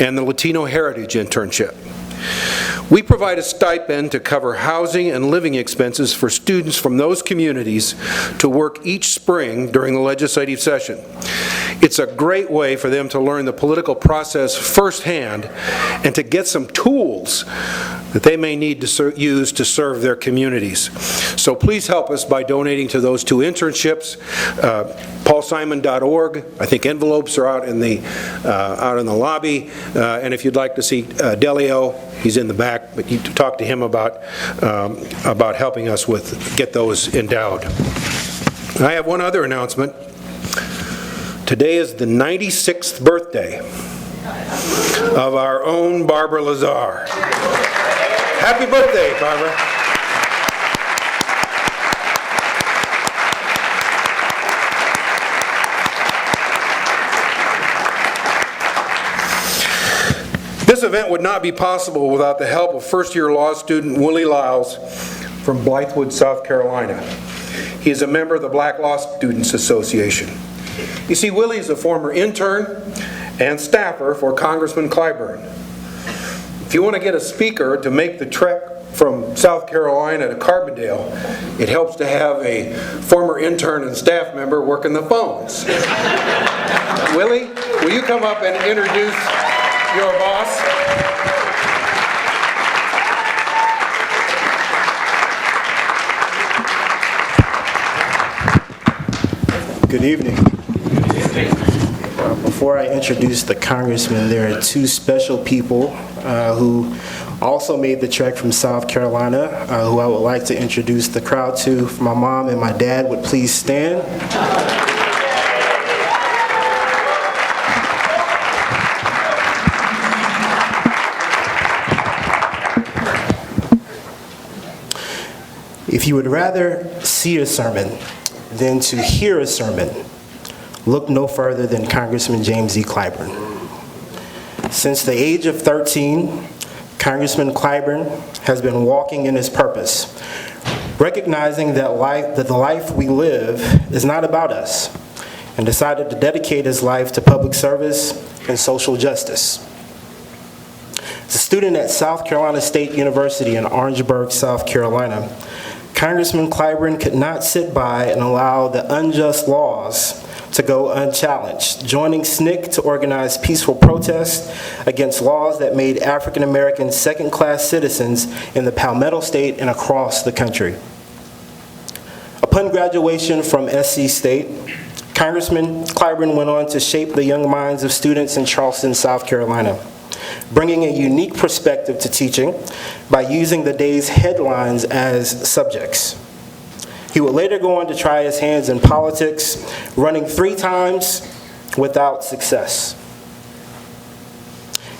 and the Latino Heritage Internship. We provide a stipend to cover housing and living expenses for students from those communities to work each spring during the legislative session. It's a great way for them to learn the political process firsthand and to get some tools that they may need to use to serve their communities. So please help us by donating to those two internships. paulsimon.org. I think envelopes are out in the lobby. And if you'd like to see Delio, he's in the back, but you talk to him about helping us get those endowed. I have one other announcement. Today is the 96th birthday of our own Barbara Lazar. Happy birthday, Barbara. This event would not be possible without the help of first-year law student Willie Lyles from Blythewood, South Carolina. He is a member of the Black Law Students Association. You see, Willie is a former intern and staffer for Congressman Clyburn. If you want to get a speaker to make the trek from South Carolina to Carbondale, it helps to have a former intern and staff member working the phones. Willie, will you come up and introduce your boss? Good evening. Before I introduce the Congressman, there are two special people who also made the trek from South Carolina, who I would like to introduce the crowd to. If my mom and my dad would please stand. If you would rather see a sermon than to hear a sermon, look no further than Congressman James E. Clyburn. Since the age of 13, Congressman Clyburn has been walking in his purpose, recognizing that the life we live is not about us, and decided to dedicate his life to public service and social justice. As a student at South Carolina State University in Orangeburg, South Carolina, Congressman Clyburn could not sit by and allow the unjust laws to go unchallenged, joining SNCC to organize peaceful protests against laws that made African Americans second-class citizens in the Palmetto State and across the country. Upon graduation from SC State, Congressman Clyburn went on to shape the young minds of students in Charleston, South Carolina, bringing a unique perspective to teaching by using the day's headlines as subjects. He would later go on to try his hands in politics, running 3 times without success.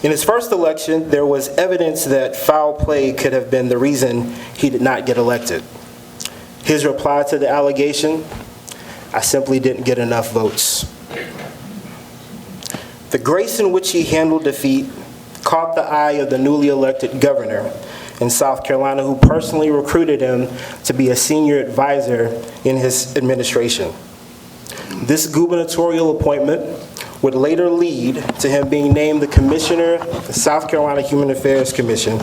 In his first election, there was evidence that foul play could have been the reason he did not get elected. His reply to the allegation, "I simply didn't get enough votes." The grace in which he handled defeat caught the eye of the newly elected governor in South Carolina, who personally recruited him to be a senior advisor in his administration. This gubernatorial appointment would later lead to him being named the commissioner of the South Carolina Human Affairs Commission,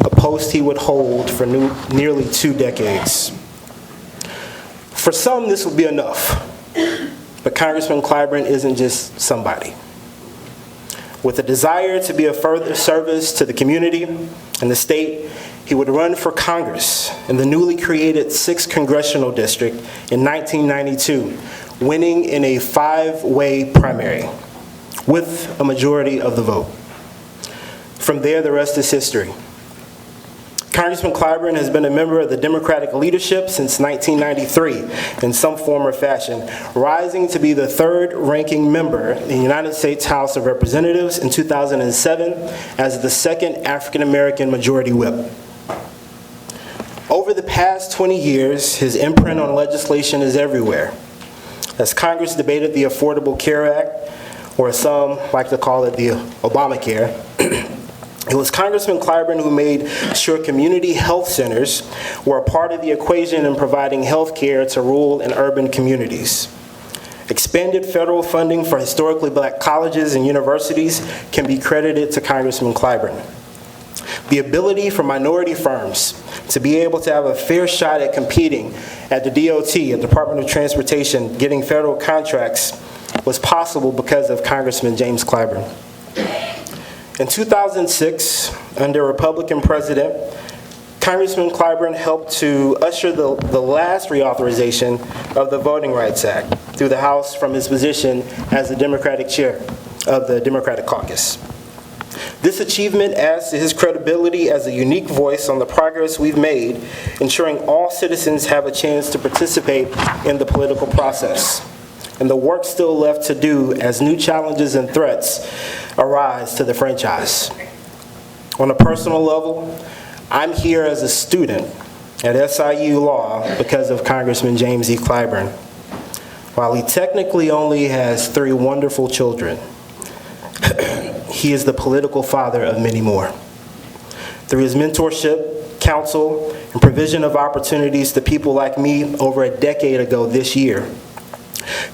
a post he would hold for nearly 2 decades. For some, this will be enough, but Congressman Clyburn isn't just somebody. With a desire to be of further service to the community and the state, he would run for Congress in the newly created 6th Congressional District in 1992, winning in a 5-way primary with a majority of the vote. From there, the rest is history. Congressman Clyburn has been a member of the Democratic leadership since 1993 in some form or fashion, rising to be the 3rd-ranking member in the United States House of Representatives in 2007 as the 2nd African-American Majority Whip. Over the past 20 years, his imprint on legislation is everywhere. As Congress debated the Affordable Care Act, or as some like to call it the Obamacare, it was Congressman Clyburn who made sure community health centers were a part of the equation in providing health care to rural and urban communities. Expanded federal funding for historically black colleges and universities can be credited to Congressman Clyburn. The ability for minority firms to be able to have a fair shot at competing at the DOT, at Department of Transportation, getting federal contracts was possible because of Congressman James Clyburn. In 2006, under a Republican president, Congressman Clyburn helped to usher the last reauthorization of the Voting Rights Act through the House from his position as the Democratic chair of the Democratic Caucus. This achievement adds to his credibility as a unique voice on the progress we've made, ensuring all citizens have a chance to participate in the political process, and the work still left to do as new challenges and threats arise to the franchise. On a personal level, I'm here as a student at SIU Law because of Congressman James E. Clyburn. While he technically only has 3 wonderful children, he is the political father of many more. Through his mentorship, counsel, and provision of opportunities to people like me over a decade ago this year,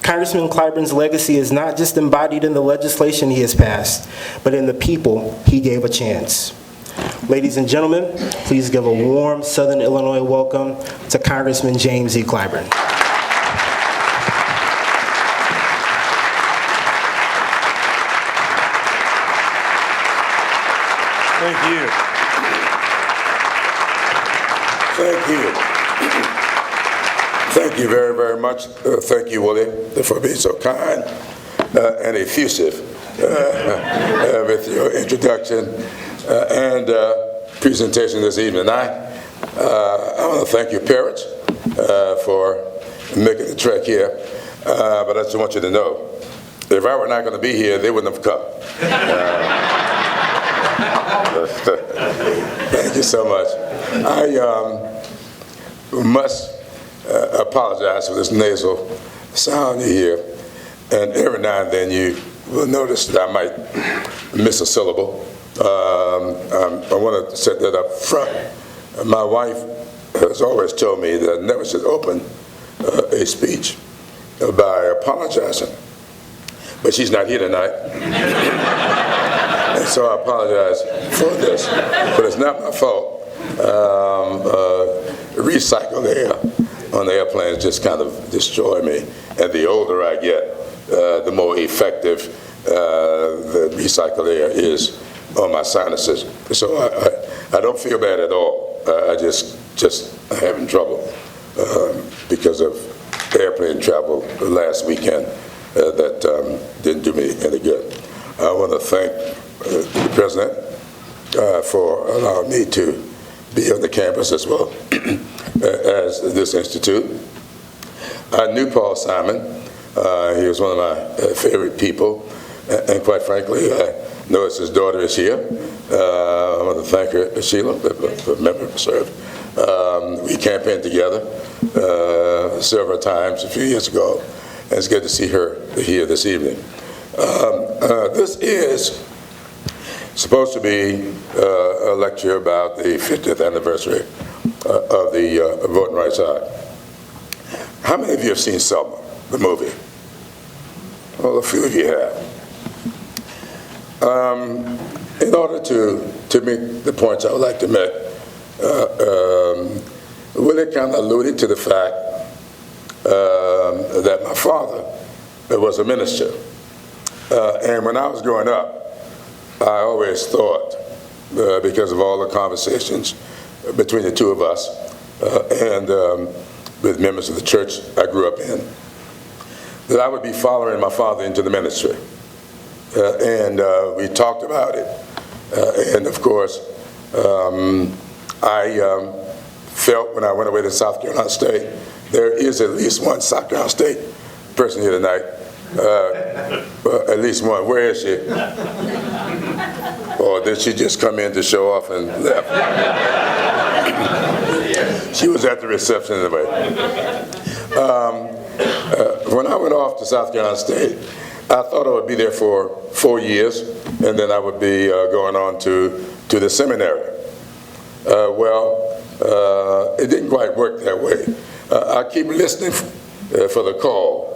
Congressman Clyburn's legacy is not just embodied in the legislation he has passed, but in the people he gave a chance. Ladies and gentlemen, please give a warm Southern Illinois welcome to Congressman James E. Clyburn. Thank you. Thank you. Thank you very, very much. Thank you, Willie, for being so kind and effusive with your introduction and presentation this evening. I want to thank your parents for making the trek here, but I just want you to know, if I were not going to be here, they wouldn't have come. Thank you so much. I must apologize for this nasal sound you hear, and every now and then you will notice that I might miss a syllable. I want to set that up front. My wife has always told me that I never should open a speech by apologizing, but she's not here tonight. And so I apologize for this, but it's not my fault. Recycled air on the airplanes just kind of destroy me. And the older I get, the more effective the recycled air is on my sinuses. So I don't feel bad at all. I just having trouble because of airplane travel last weekend that didn't do me any good. I want to thank the President for allowing me to be on the campus as well as this institute. I knew Paul Simon. He was one of my favorite people, and quite frankly, I noticed his daughter is here. I want to thank her, Sheila, for memory served. We campaigned together several times a few years ago, and it's good to see her here this evening. This is supposed to be a lecture about the 50th anniversary of the Voting Rights Act. How many of you have seen Selma, the movie? Well, a few of you have. In order to make the points I would like to make, Willie kind of alluded to the fact that my father was a minister. And when I was growing up, I always thought, because of all the conversations between the two of us and with members of the church I grew up in, that I would be following my father into the ministry. And we talked about it. And of course, I felt when I went away to South Carolina State, there is at least one South Carolina State person here tonight. At least one. Where is she? Or did she just come in to show off and left? She was at the reception anyway. When I went off to South Carolina State, I thought I would be there for 4 years, and then I would be going on to the seminary. It didn't quite work that way. I keep listening for the call,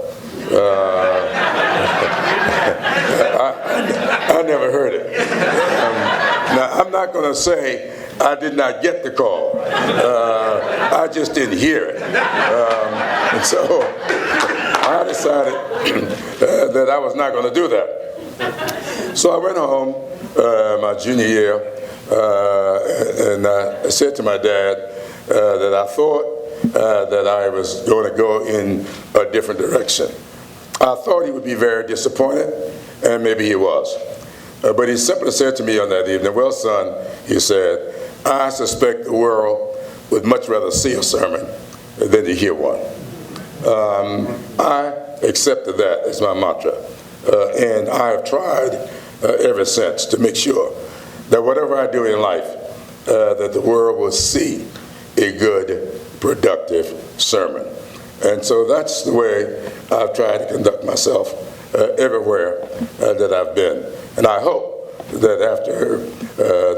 I never heard it. Now, I'm not going to say I did not get the call. I just didn't hear it. And so I decided that I was not going to do that. So I went home my junior year, and I said to my dad that I thought that I was going to go in a different direction. I thought he would be very disappointed, and maybe he was. But he simply said to me on that evening, "Well, son," he said, "I suspect the world would much rather see a sermon than to hear one." I accepted that as my mantra, and I have tried ever since to make sure that whatever I do in life, that the world will see a good, productive sermon. And so that's the way I've tried to conduct myself everywhere that I've been. And I hope that after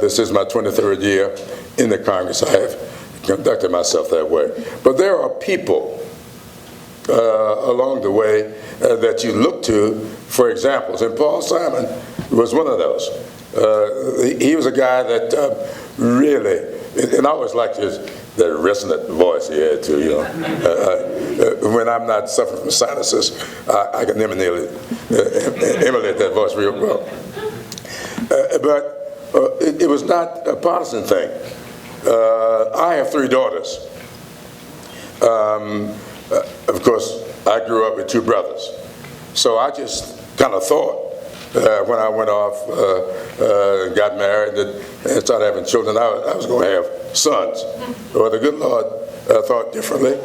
this is my 23rd year in the Congress, I have conducted myself that way. But there are people along the way that you look to for examples, and Paul Simon was one of those. He was a guy that really, and I always liked that resonant voice he had too, you know. When I'm not suffering from sinuses, I can emulate that voice real well. But it was not a partisan thing. I have 3 daughters. Of course, I grew up with 2 brothers. So I just kind of thought, when I went off, got married, and started having children, I was going to have sons. Well, the good Lord thought differently,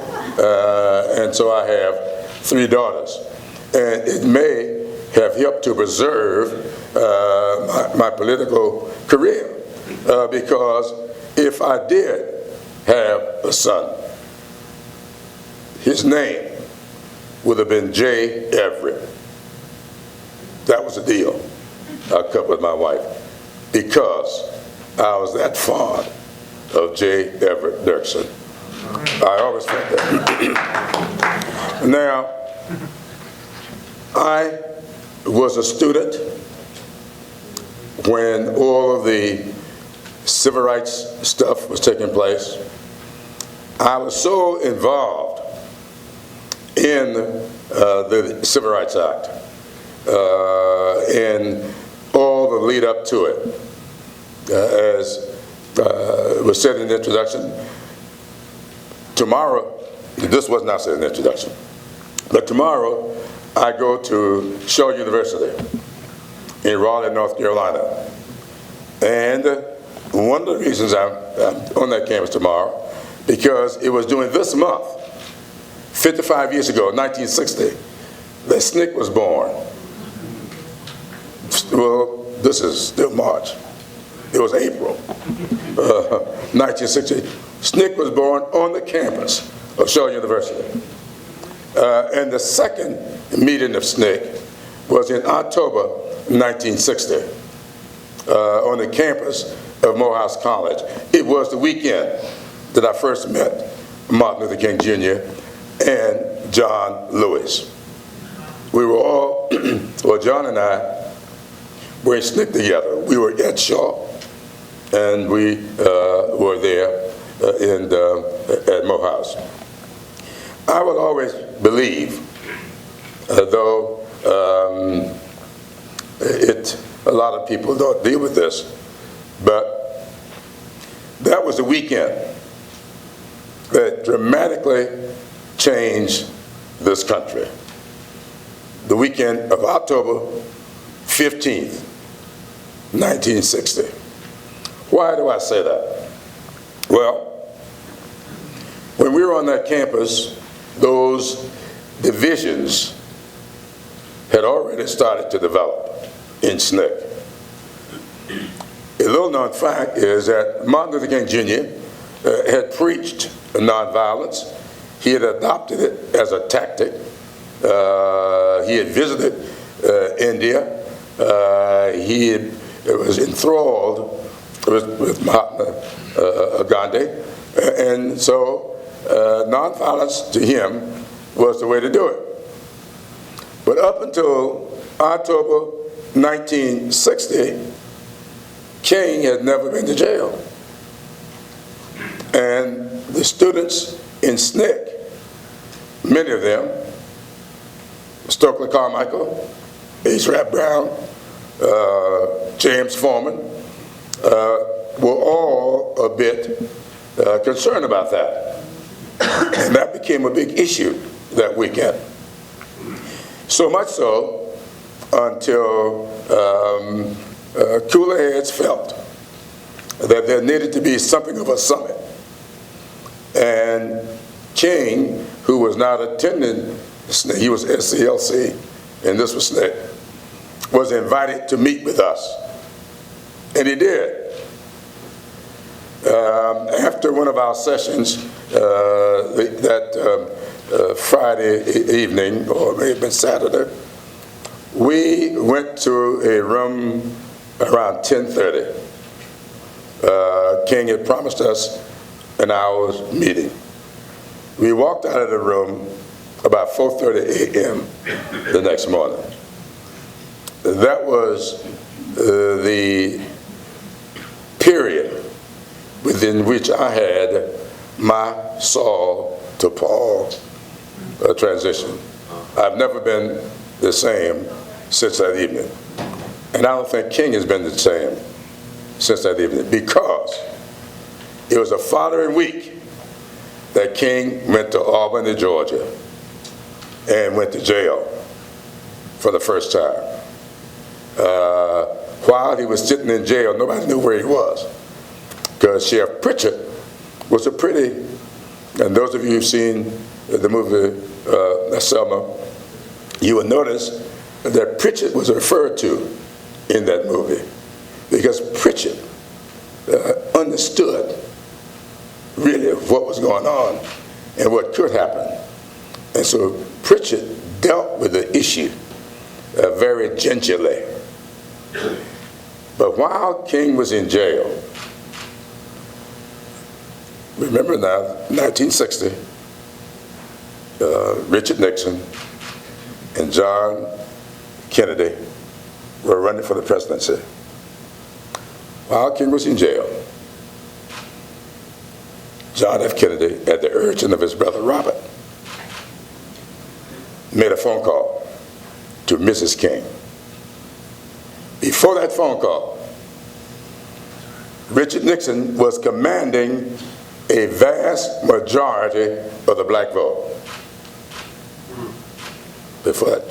and so I have 3 daughters. And it may have helped to preserve my political career, because if I did have a son, his name would have been J. Everett. That was the deal I cut with my wife, because I was that fond of J. Everett Dirksen. I always felt that. Now, I was a student when all of the civil rights stuff was taking place. I was so involved in the Civil Rights Act and all the lead up to it. As was said in the introduction, tomorrow, this was not said in the introduction, but tomorrow I go to Shaw University in Raleigh, North Carolina. And one of the reasons I'm on that campus tomorrow, because it was during this month, 55 years ago, 1960, that SNCC was born. Well, this is still March. It was April 1960. SNCC was born on the campus of Shaw University. And the second meeting of SNCC was in October 1960 on the campus of Morehouse College. It was the weekend that I first met Martin Luther King Jr. and John Lewis. We were all, well, John and I were in SNCC together. We were at Shaw, and we were there at Morehouse. I would always believe, though a lot of people don't deal with this, but that was the weekend that dramatically changed this country. The weekend of October 15th, 1960. Why do I say that? Well, when we were on that campus, those divisions had already started to develop in SNCC. A little known fact is that Martin Luther King Jr. Had preached nonviolence. He had adopted it as a tactic. He had visited India. He was enthralled with Mahatma Gandhi. And so nonviolence to him was the way to do it. But up until October 1960, King had never been to jail. And the students in SNCC, many of them, Stokely Carmichael, H. Rap Brown, James Foreman, were all a bit concerned about that. And that became a big issue that weekend. So much so until cooler heads felt that there needed to be something of a summit. And King, who was not attending SNCC, he was SCLC, and this was SNCC, was invited to meet with us. And he did. After one of our sessions Friday evening, or it may have been Saturday, we went to a room around 10:30. King had promised us an hour's meeting. We walked out of the room about 4:30 a.m. the next morning. That was the period within which I had my Saul to Paul transition. I've never been the same since that evening. And I don't think King has been the same since that evening, because it was the following week that King went to Albany, Georgia, and went to jail for the first time. While he was sitting in jail, nobody knew where he was, because Sheriff Pritchett was a pretty, and those of you who've seen the movie Selma, you will notice that Pritchett was referred to in that movie, because Pritchett understood really what was going on and what could happen. And so Pritchett dealt with the issue very gingerly. But while King was in jail, remember now, 1960, Richard Nixon and John Kennedy were running for the presidency. While King was in jail, John F. Kennedy, at the urging of his brother Robert, made a phone call to Mrs. King. Before that phone call, Richard Nixon was commanding a vast majority of the black vote. Before that.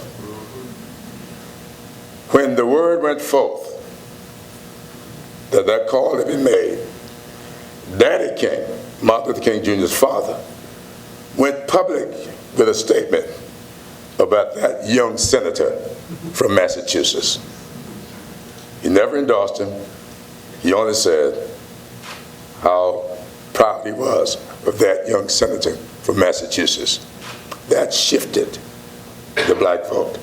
When the word went forth that that call had been made, Daddy King, Martin Luther King Jr.'s father, went public with a statement about that young senator from Massachusetts. He never endorsed him. He only said how proud he was of that young senator from Massachusetts. That shifted the black vote.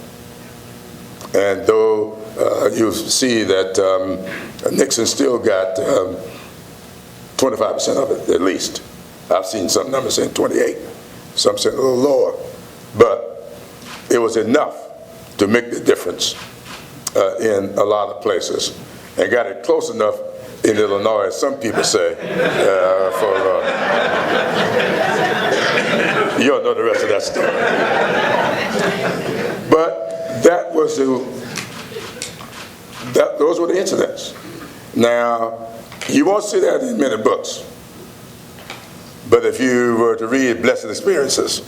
And though you see that Nixon still got 25% of it, at least. I've seen some numbers saying 28, some saying a little lower. But it was enough to make the difference in a lot of places, and got it close enough in Illinois, as some people say, you don't know the rest of that story. But that was those were the incidents. Now, you won't see that in many books, but if you were to read Blessed Experiences,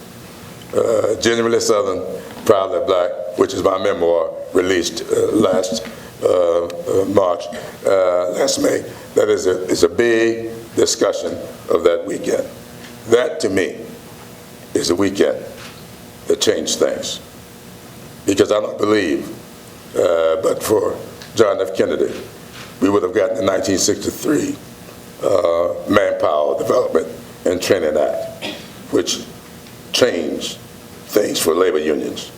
Genuinely Southern, Proudly Black, which is my memoir released last March, last May, that is a big discussion of that weekend. That, to me, is a weekend that changed things. Because I don't believe, but for John F. Kennedy, we would have gotten the 1963 Manpower Development and Training Act, which changed things for labor unions.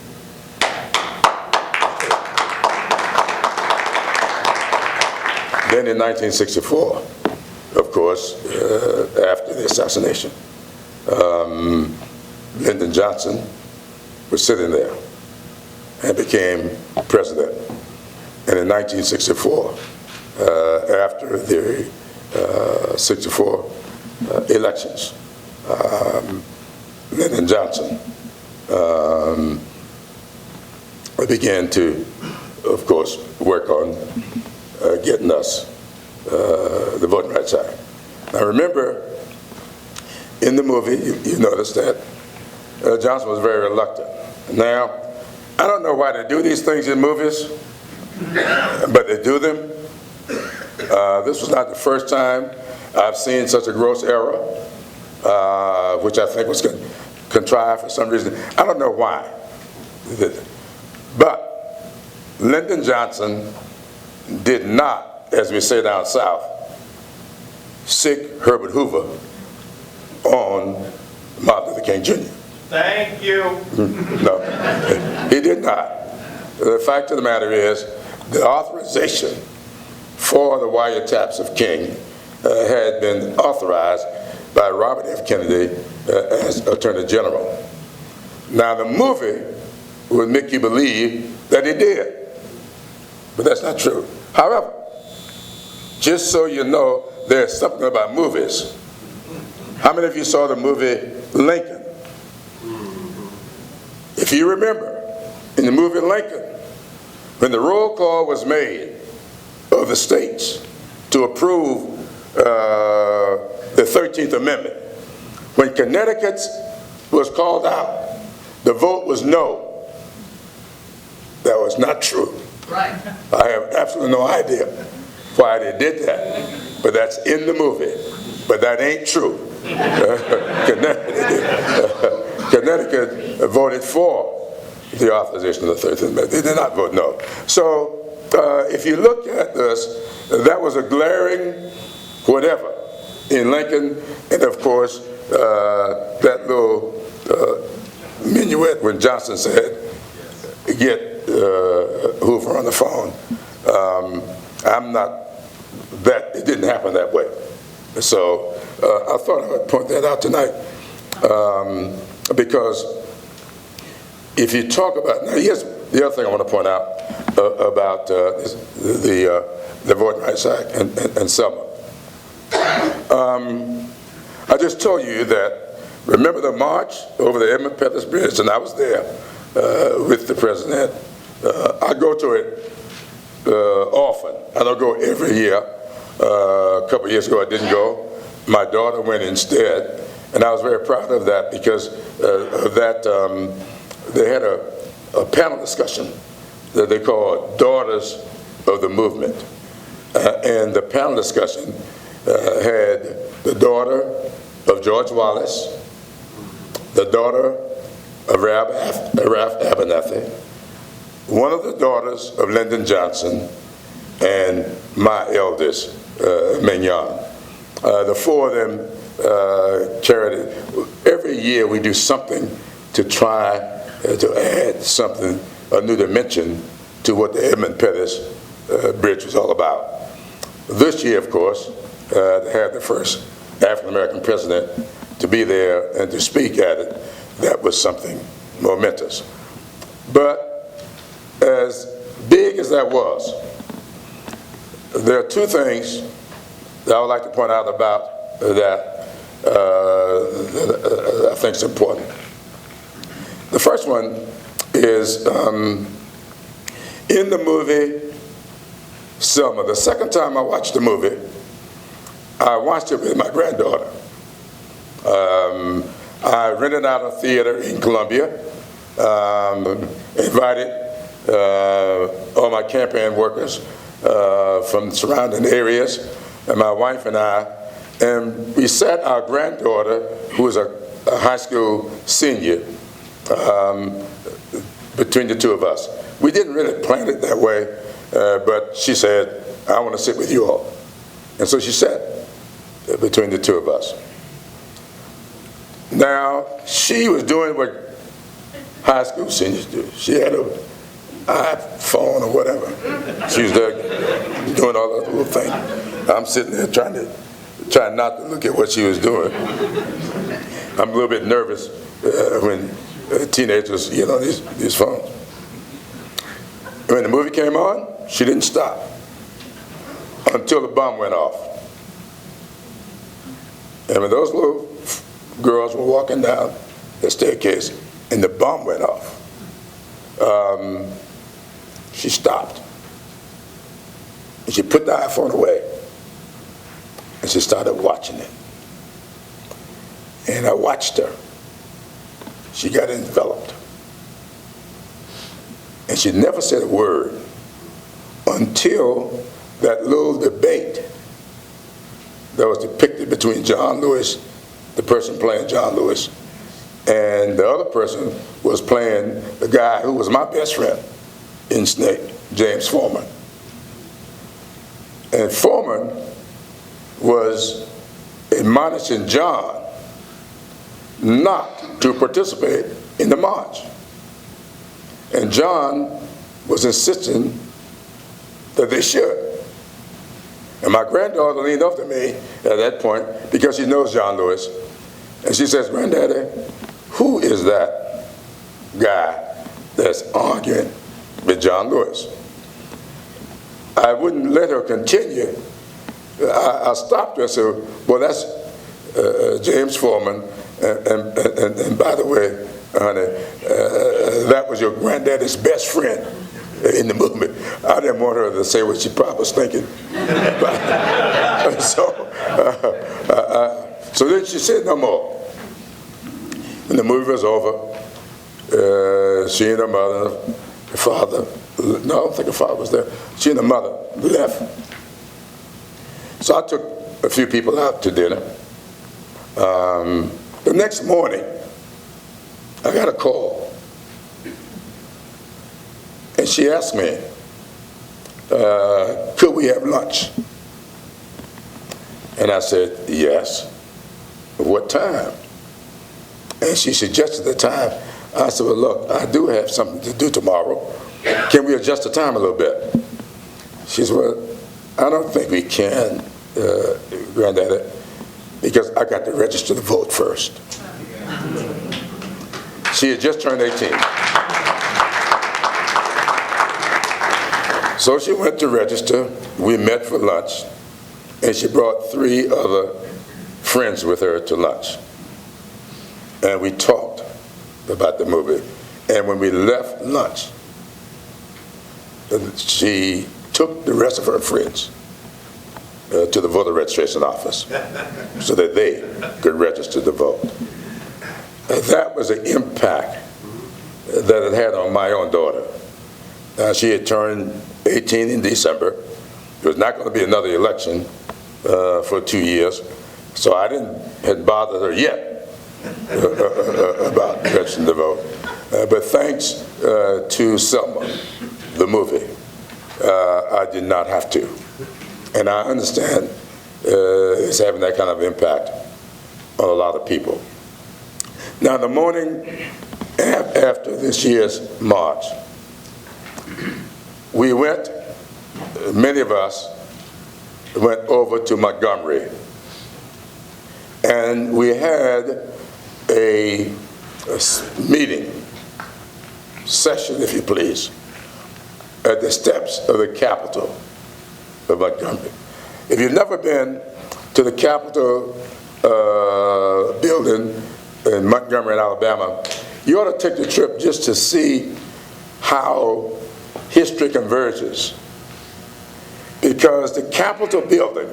Then in 1964, of course, after the assassination, Lyndon Johnson was sitting there, and became president. And in 1964, after the 64 elections, Lyndon Johnson began to, of course, work on getting us the Voting Rights Act. Now remember, in the movie, you notice that Johnson was very reluctant. Now, I don't know why they do these things in movies, but they do them. This was not the first time I've seen such a gross error, which I think was contrived for some reason. I don't know why. But Lyndon Johnson did not, as we say down south, sick Herbert Hoover on Martin Luther King Jr. Thank you. No, he did not. The fact of the matter is, the authorization for the wiretaps of King had been authorized by Robert F. Kennedy as Attorney General. Now, the movie would make you believe that he did, but that's not true. However, just so you know, there's something about movies. How many of you saw the movie Lincoln? If you remember, in the movie Lincoln, when the roll call was made of the states to approve the 13th Amendment, when Connecticut was called out, the vote was no. That was not true. Right. I have absolutely no idea why they did that, but that's in the movie. But that ain't true. Connecticut voted for the authorization of the 13th Amendment. They did not vote no. So if you look at this, that was a glaring whatever in Lincoln, and of course that little minuet when Johnson said, get Hoover on the phone. I'm not that, it didn't happen that way. So I thought I would point that out tonight because if you talk about, now here's the other thing I want to point out about the Voting Rights Act and Selma. I just told you that, remember the march over the Edmund Pettus Bridge, and I was there with the president. I go to it often. I don't go every year. A couple of years ago I didn't go. My daughter went instead, and I was very proud of that because of that they had a panel discussion that they called Daughters of the Movement. And the panel discussion had the daughter of George Wallace, the daughter of Ralph Abernathy, one of the daughters of Lyndon Johnson, and my eldest, Mignon. The four of them carried it. Every year we do something to try to add something, a new dimension to what the Edmund Pettus Bridge was all about. This year, of course, they had the first African-American president to be there and to speak at it. That was something momentous. But as big as that was, there are two things that I would like to point out about that I think is important. The first one is in the movie Selma. The second time I watched the movie, I watched it with my granddaughter. I rented out a theater in Columbia, invited all my campaign workers from surrounding areas, and my wife and I, and we sat our granddaughter, who was a high school senior, between the two of us. We didn't really plan it that way, but she said, I want to sit with you all. And so she sat between the two of us. Now, she was doing what high school seniors do. She had an iPhone or whatever. She was there doing all that little thing. I'm sitting there trying not to look at what she was doing. I'm a little bit nervous when teenagers get on these phones. When the movie came on, she didn't stop until the bomb went off. And when those little girls were walking down the staircase and the bomb went off, she stopped. And she put the iPhone away and she started watching it. And I watched her. She got enveloped. And she never said a word until that little debate that was depicted between John Lewis, the person playing John Lewis, and the other person was playing the guy who was my best friend in Snake, James Foreman. And Foreman was admonishing John not to participate in the march. And John was insisting that they should. And my granddaughter leaned up to me at that point because she knows John Lewis. And she says, "Granddaddy, who is that guy that's arguing with John Lewis?" I wouldn't let her continue. I stopped her and said, "Well, that's James Foreman. And by the way, honey, that was your granddaddy's best friend in the movement." I didn't want her to say what she probably was thinking. So then she said no more. When the movie was over, she and her mother, her father, no, I don't think her father was there. She and her mother left. So I took a few people out to dinner. The next morning, I got a call. And she asked me, could we have lunch? And I said, yes. What time? And she suggested the time. I said, well, look, I do have something to do tomorrow. Can we adjust the time a little bit? She said, well, I don't think we can, Granddaddy, because I got to register to vote first. She had just turned 18. So she went to register. We met for lunch, and she brought 3 other friends with her to lunch. And we talked about the movie. And when we left lunch, she took the rest of her friends to the voter registration office so that they could register to vote. And that was the impact that it had on my own daughter. She had turned 18 in December. There was not going to be another election for 2 years, so I hadn't bothered her yet about registering to vote. But thanks to Selma, the movie, I did not have to. And I understand it's having that kind of impact on a lot of people. Now, the morning after this year's march, we went, many of us went over to Montgomery, and we had a meeting, session, if you please, at the steps of the Capitol of Montgomery. If you've never been to the Capitol building in Montgomery, Alabama, you ought to take the trip just to see how history converges. Because the Capitol building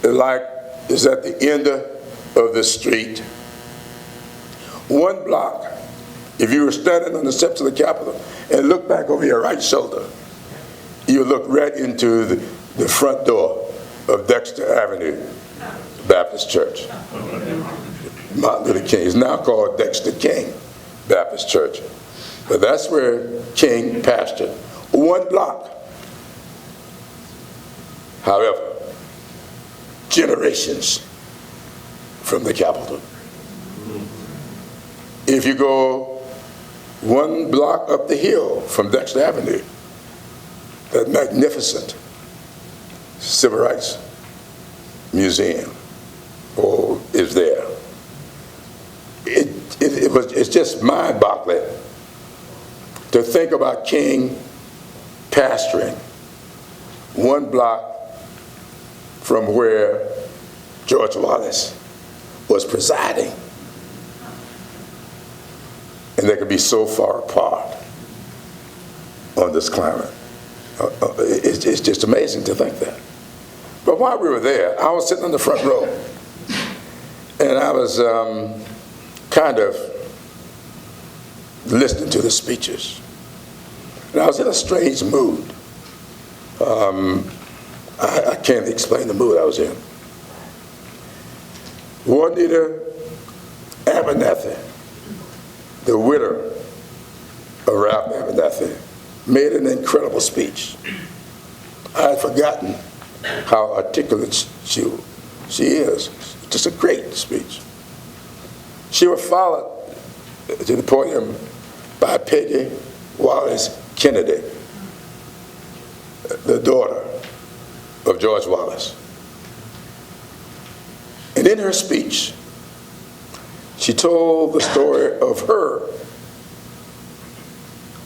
is at the end of the street. 1 block, if you were standing on the steps of the Capitol and look back over your right shoulder, you look right into the front door of Dexter Avenue Baptist Church. Martin Luther King is now called Dexter King Baptist Church. But that's where King pastored. 1 block. However, generations from the Capitol. If you go 1 block up the hill from Dexter Avenue, that magnificent Civil Rights Museum is there. It's just mind-boggling to think about King pastoring 1 block from where George Wallace was presiding. And they could be so far apart on this climate. It's just amazing to think that. But while we were there, I was sitting in the front row, and I was kind of listening to the speeches. And I was in a strange mood. I can't explain the mood I was in. Juanita Abernathy, the widow of Ralph Abernathy, made an incredible speech. I had forgotten how articulate she is. Just a great speech. She was followed to the podium by Peggy Wallace Kennedy, the daughter of George Wallace. And in her speech, she told the story of her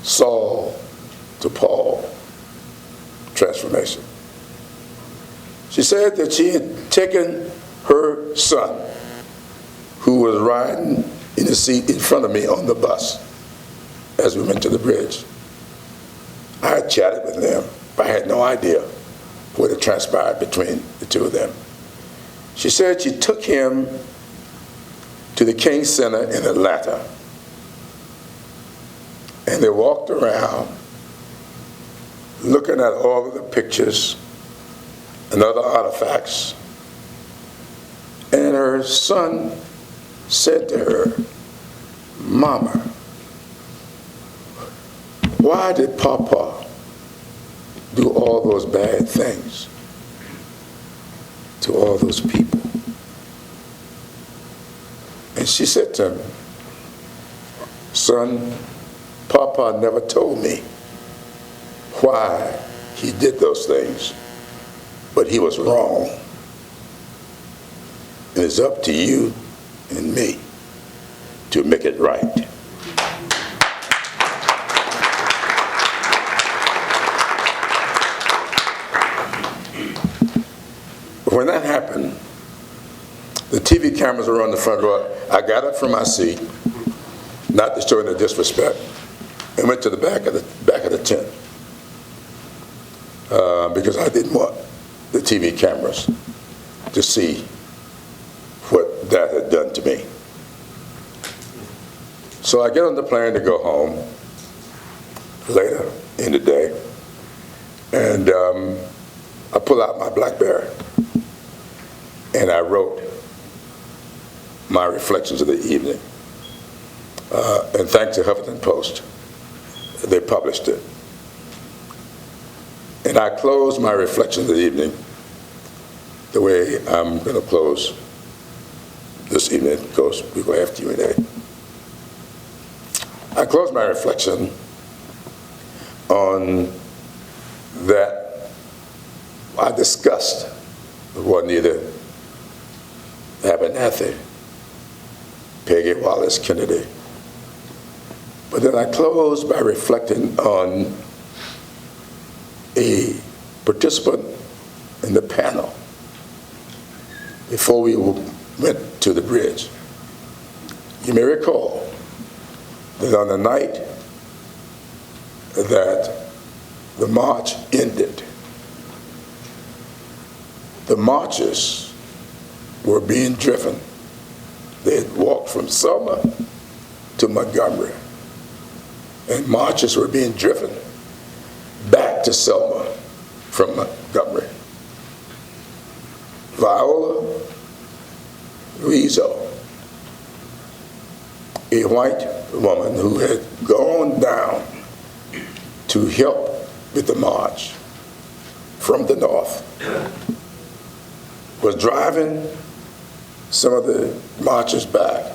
Saul to Paul transformation. She said that she had taken her son, who was riding in the seat in front of me on the bus as we went to the bridge. I had chatted with them, but I had no idea what had transpired between the two of them. She said she took him to the King Center in Atlanta, and they walked around looking at all of the pictures and other artifacts. And her son said to her, "Mama, why did Papa do all those bad things to all those people?" And she said to him, "Son, Papa never told me why he did those things, but he was wrong. And it's up to you and me to make it right." When that happened, the TV cameras were on the front row. I got up from my seat, not to show any disrespect, and went to the back of the tent because I didn't want the TV cameras to see what that had done to me. So I get on the plane to go home later in the day, and I pull out my BlackBerry, and I wrote my reflections of the evening. And thanks to Huffington Post, they published it. And I closed my reflections of the evening the way I'm going to close this evening, because we will have Q&A. I closed my reflection on that I discussed Juanita Abernathy, Peggy Wallace Kennedy. But then I closed by reflecting on a participant in the panel before we went to the bridge. You may recall that on the night that the march ended, the marchers were being driven. They had walked from Selma to Montgomery, and marchers were being driven back to Selma from Montgomery. Viola Rizzo, a white woman who had gone down to help with the march from the north, was driving some of the marchers back,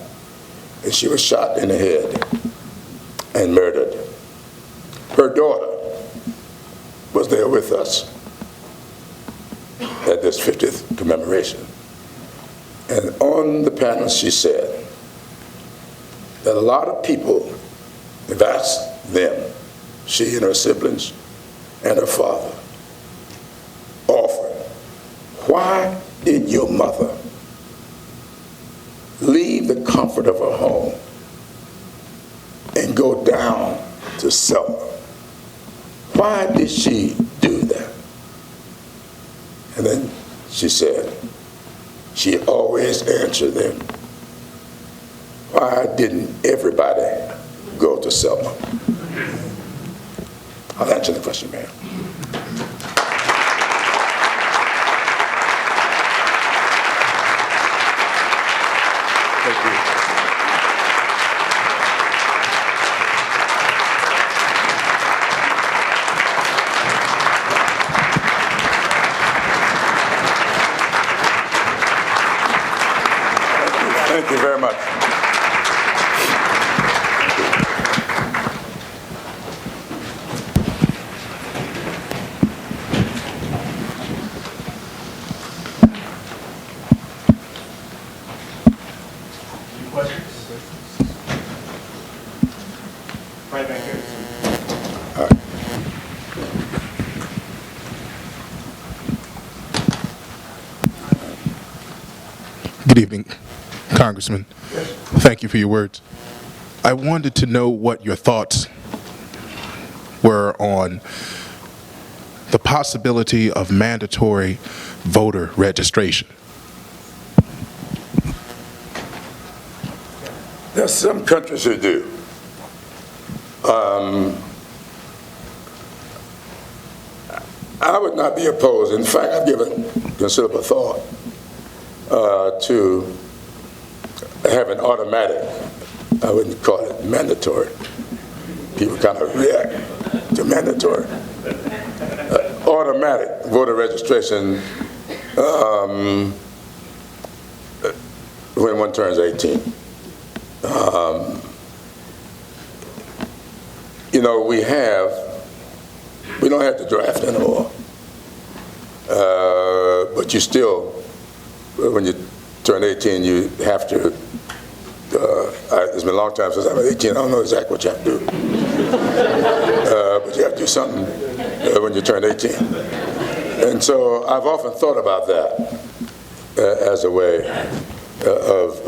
and she was shot in the head and murdered. Her daughter was there with us at this 50th commemoration. And on the panel she said that a lot of people have asked them she and her siblings and her father offered. Why did your mother leave the comfort of her home and go down to Selma? Why did she do that? And then she said, she always answered them, why didn't everybody go to Selma? I'll answer the question, ma'am. Thank you. Thank you very much. Right back here. All right. Good evening, Congressman. Thank you for your words. I wanted to know what your thoughts were on the possibility of mandatory voter registration. There's some countries who do. I would not be opposed. In fact, I've given considerable thought to have an automatic, I wouldn't call it mandatory. People kind of react to mandatory. Automatic voter registration when one turns 18. You know, we don't have to draft anymore. But you still, when you turn 18, you have to, it's been a long time since I was 18, I don't know exactly what you have to do. But you have to do something when you turn 18. And so I've often thought about that as a way of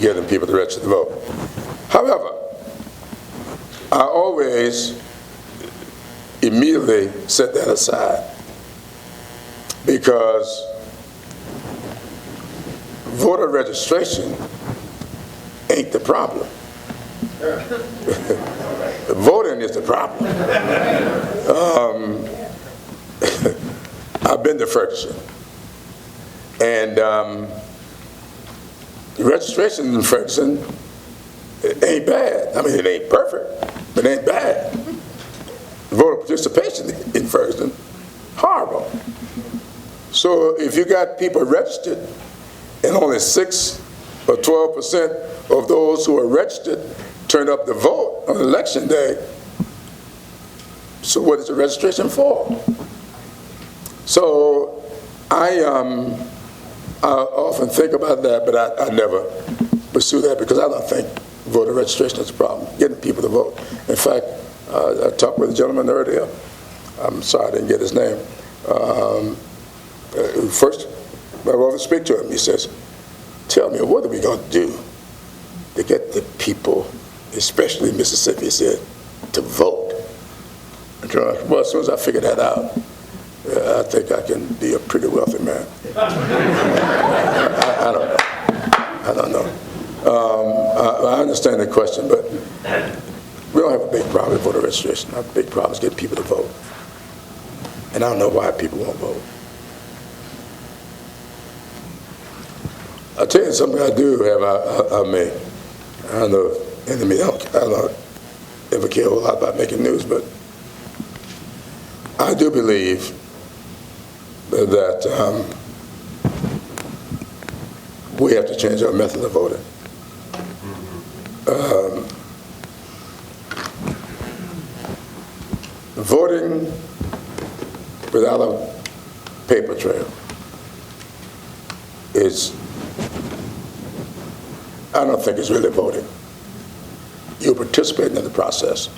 getting people to register to vote. However, I always immediately set that aside because voter registration ain't the problem. Voting is the problem. I've been to Ferguson, and registration in Ferguson ain't bad. I mean, it ain't perfect, but it ain't bad. Voter participation in Ferguson, horrible. So if you got people registered and only 6 or 12% of those who are registered turn up to vote on election day, so what is the registration for? So I often think about that, but I never pursue that because I don't think voter registration is a problem, getting people to vote. In fact, I talked with a gentleman earlier, I'm sorry I didn't get his name, who first I wrote to speak to him. He says, tell me, what are we going to do to get the people, especially in Mississippi, he said, to vote? Well, as soon as I figure that out, I think I can be a pretty wealthy man. I don't know. I understand the question, but we don't have a big problem with voter registration. Our big problem is getting people to vote. And I don't know why people won't vote. I'll tell you something I do have, I don't know, enemy, I don't ever care a whole lot about making news, but I do believe that we have to change our method of voting. Voting without a paper trail is, I don't think it's really voting. You're participating in the process,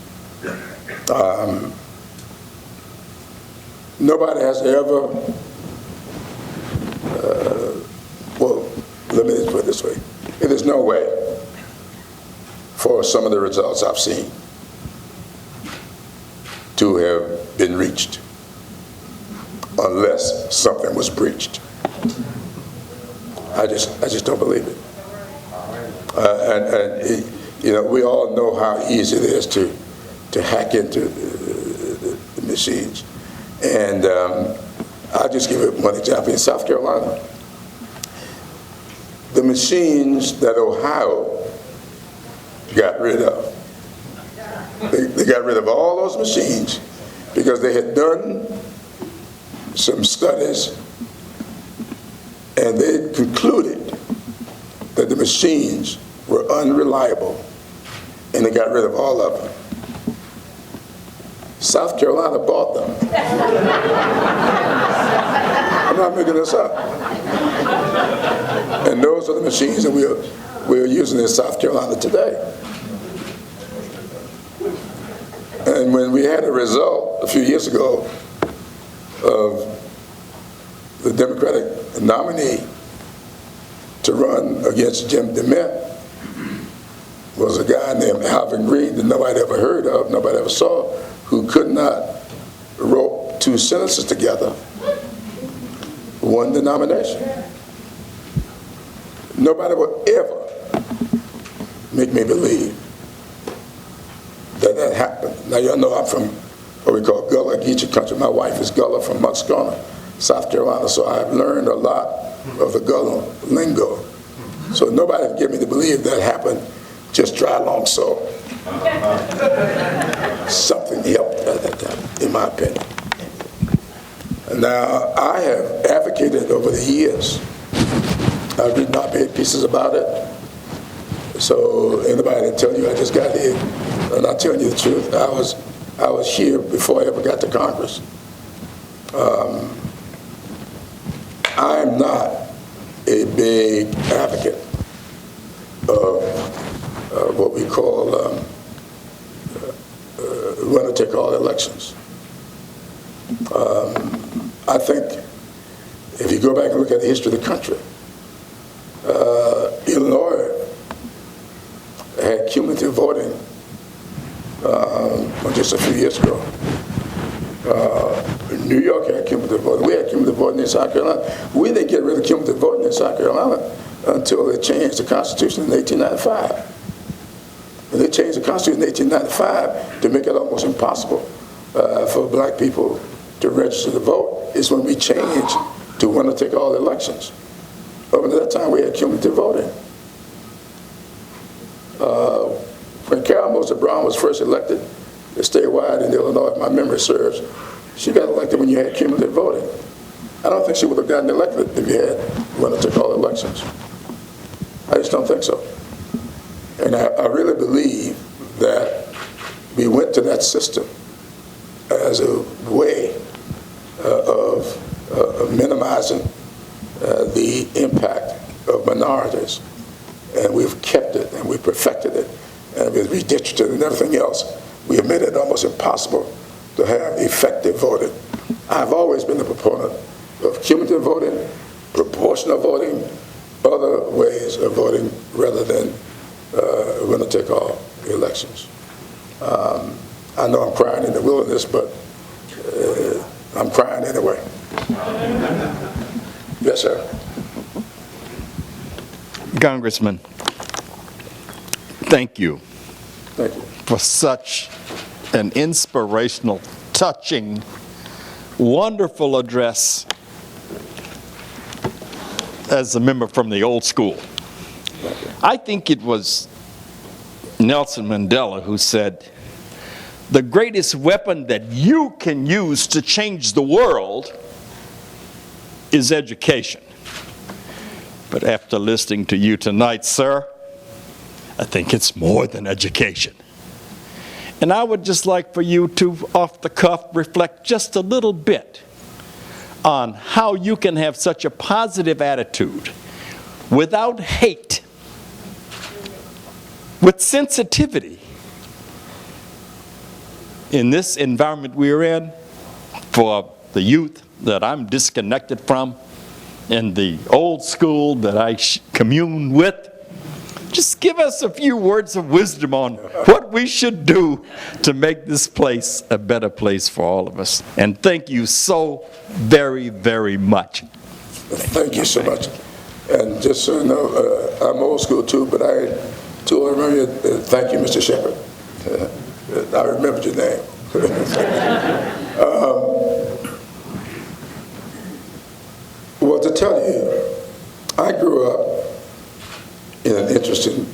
Nobody has ever, well, let me just put it this way. It is no way for some of the results I've seen to have been reached unless something was breached. I just don't believe it. You know, we all know how easy it is to hack into the machines. And I'll just give it one example. In South Carolina, the machines that Ohio got rid of, they got rid of all those machines because they had done some studies and they concluded that the machines were unreliable, and they got rid of all of them. South Carolina bought them. I'm not making this up. And those are the machines that we're using in South Carolina today. And when we had a result a few years ago of the Democratic nominee to run against Jim DeMint was a guy named Alvin Green that nobody ever heard of, nobody ever saw, who could not rope two sentences together, won the nomination. Nobody would ever make me believe that that happened. Now, y'all know I'm from what we call Gullah Geechee country. My wife is Gullah from Montgomery, South Carolina, so I've learned a lot of the Gullah lingo. So nobody can get me to believe that happened just dry along so. Something helped at that time, in my opinion. Now, I have advocated over the years. I've written op-ed pieces about it. So anybody that tell you I just got here, I'm not telling you the truth. I was here before I ever got to Congress. I'm not a big advocate of what we call winner-take-all elections. I think if you go back and look at the history of the country, Illinois had cumulative voting just a few years ago. New York had cumulative voting. We had cumulative voting in South Carolina. We didn't get rid of cumulative voting in South Carolina until they changed the Constitution in 1895. And they changed the Constitution in 1895 to make it almost impossible for black people to register to vote. It's when we changed to winner-take-all elections. Up until that time, we had cumulative voting. When Carol Moser Brown was first elected statewide in Illinois, if my memory serves, she got elected when you had cumulative voting. I don't think she would have gotten elected if you had winner-take-all elections. I just don't think so. And I really believe that we went to that system as a way of minimizing the impact of minorities. And we've kept it, and we've perfected it, and with redistricting and everything else, we have made it almost impossible to have effective voting. I've always been a proponent of cumulative voting, proportional voting, other ways of voting rather than winner-take-all elections. I know I'm crying in the wilderness, but I'm crying anyway. Yes, sir. Congressman, thank you. Thank you. For such an inspirational, touching, wonderful address as a member from the old school. I think it was Nelson Mandela who said, the greatest weapon that you can use to change the world is education. But after listening to you tonight, sir, I think it's more than education. And I would just like for you to, off the cuff, reflect just a little bit on how you can have such a positive attitude without hate, with sensitivity, in this environment we're in, for the youth that I'm disconnected from, and the old school that I commune with, just give us a few words of wisdom on what we should do to make this place a better place for all of us. And thank you so very, very much. Thank you so much. And just so you know, I'm old school too, but I too remember you. Thank you, Mr. Shepherd. I remembered your name. Well, to tell you, I grew up in an interesting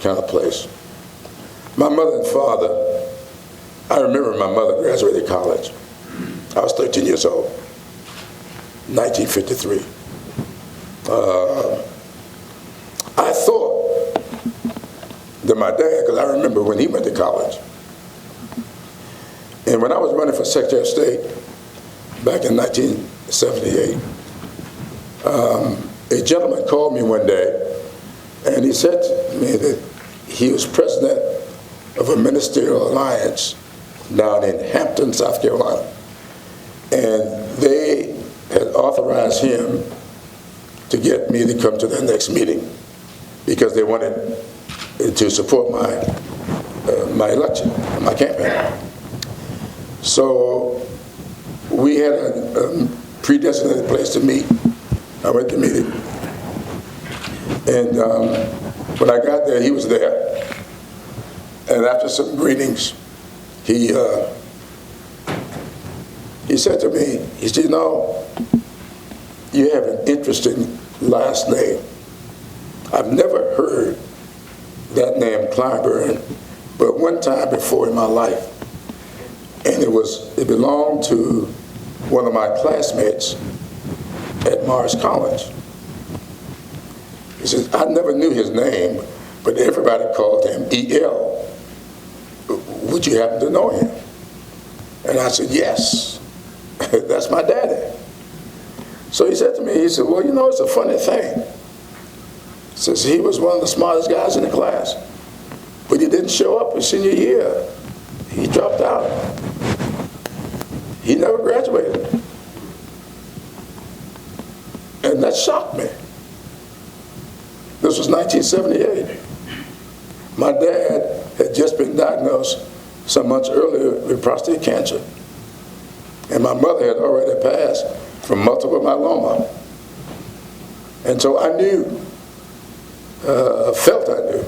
kind of place. My mother and father, I remember my mother graduated college. I was 13 years old, 1953. I thought that my dad, because I remember when he went to college, and when I was running for Secretary of State back in 1978, a gentleman called me one day, and he said to me that he was president of a ministerial alliance down in Hampton, South Carolina. And they had authorized him to get me to come to their next meeting because they wanted to support my election, my campaign. So we had a predestinated place to meet. I went to meet him. And when I got there, he was there. And after some greetings, he said to me, he said, you know, you have an interesting last name. I've never heard that name, Clyburn, but one time before in my life. And it belonged to one of my classmates at Morris College. He says, I never knew his name, but everybody called him E.L. Would you happen to know him? And I said, yes, that's my daddy. So he said to me, he said, well, you know, it's a funny thing. He says, he was one of the smartest guys in the class, but he didn't show up his senior year. He dropped out. He never graduated. And that shocked me. This was 1978. My dad had just been diagnosed some months earlier with prostate cancer. And my mother had already passed from multiple myeloma. And so I knew, felt I knew,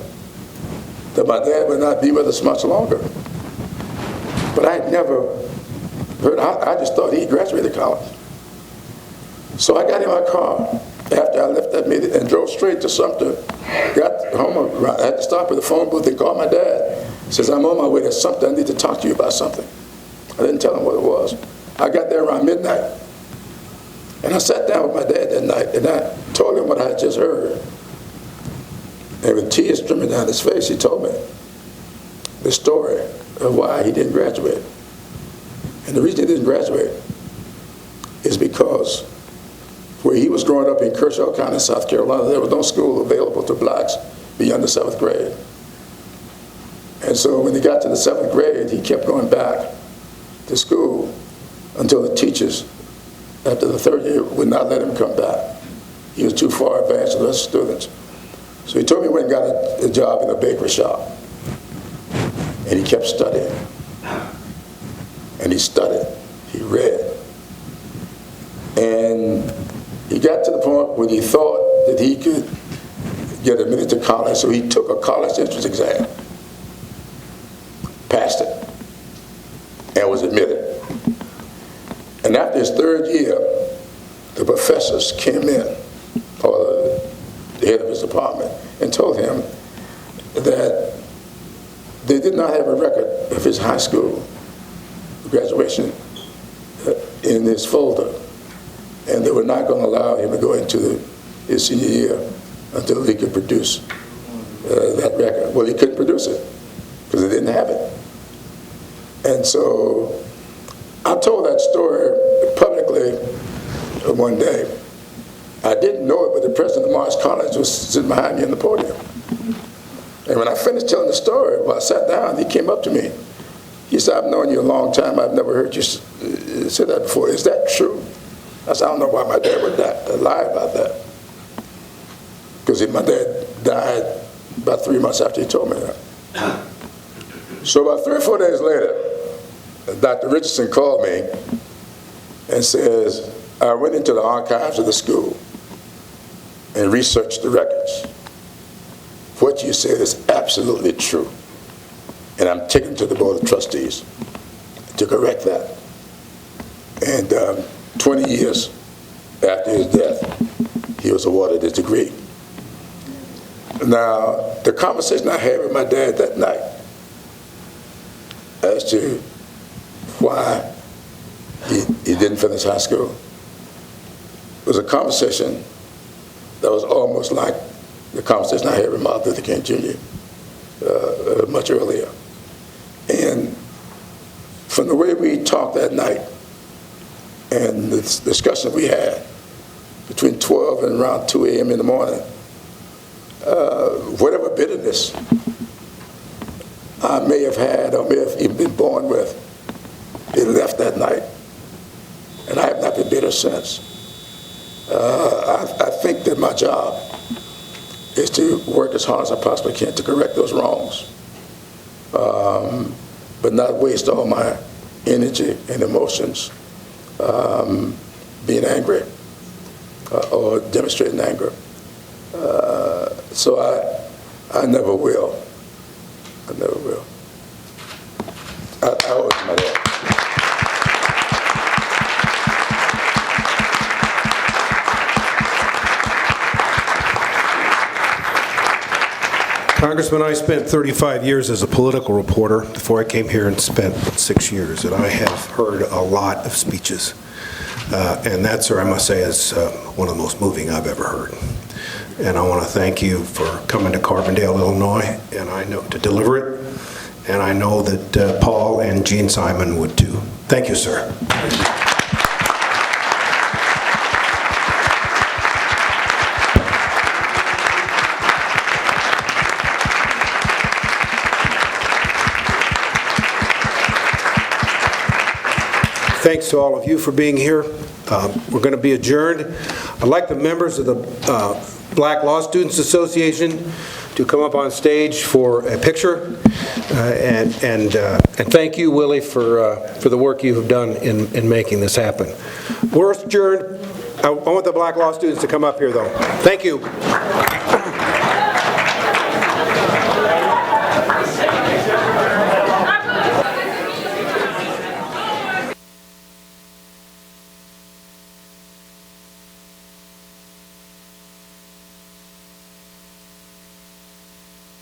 that my dad would not be with us much longer. But I had never heard, I just thought he graduated college. So I got in my car after I left that meeting and drove straight to Sumter. Got home, I had to stop at the phone booth and call my dad. He says, I'm on my way to Sumter, I need to talk to you about something. I didn't tell him what it was. I got there around midnight. And I sat down with my dad that night and I told him what I had just heard. And with tears streaming down his face, he told me the story of why he didn't graduate. And the reason he didn't graduate is because where he was growing up in Kershaw County, South Carolina, there was no school available to blacks beyond the 7th grade. And so when he got to the 7th grade, he kept going back to school until the teachers, after the 3rd year, would not let him come back. He was too far advanced for the rest of the students. So he told me he went and got a job in a bakery shop. And he kept studying. And he studied. He read. And he got to the point where he thought that he could get admitted to college, so he took a college entrance exam, passed it, and was admitted. And after his 3rd year, the professors came in, or the head of his department, and told him that they did not have a record of his high school graduation in his folder. And they were not going to allow him to go into his senior year until he could produce that record. Well, he couldn't produce it because they didn't have it. And so I told that story publicly one day. I didn't know it, but the president of Morris College was sitting behind me on the podium. And when I finished telling the story, well, I sat down, he came up to me He said, I've known you a long time. I've never heard you say that before. Is that true? I said, I don't know why my dad would lie about that. Because my dad died about 3 months after he told me that. So about 3 or 4 days later, Dr. Richardson called me and says, I went into the archives of the school and researched the records. What you said is absolutely true. And I'm taking it to the Board of Trustees to correct that. And 20 years after his death, he was awarded his degree. Now, the conversation I had with my dad that night as to why he didn't finish high school was a conversation that was almost like the conversation I had with Martin Luther King Jr. Much earlier. And from the way we talked that night and the discussion we had between 12 and around 2 a.m. in the morning, whatever bitterness I may have had or may have even been born with, it left that night. And I have not been bitter since. I think that my job is to work as hard as I possibly can to correct those wrongs, but not waste all my energy and emotions being angry or demonstrating anger. So I never will. I never will. I owe it to my dad. Congressman, I spent 35 years as a political reporter before I came here and spent 6 years, and I have heard a lot of speeches. And that, sir, I must say, is one of the most moving I've ever heard. And I want to thank you for coming to Carbondale, Illinois, and I know to deliver it. And I know that Paul and Gene Simon would too. Thank you, sir. Thanks to all of you for being here. We're going to be adjourned. I'd like the members of the Black Law Students Association to come up on stage for a picture. And thank you, Willie, for the work you have done in making this happen. We're adjourned. I want the Black Law Students to come up here, though. Thank you.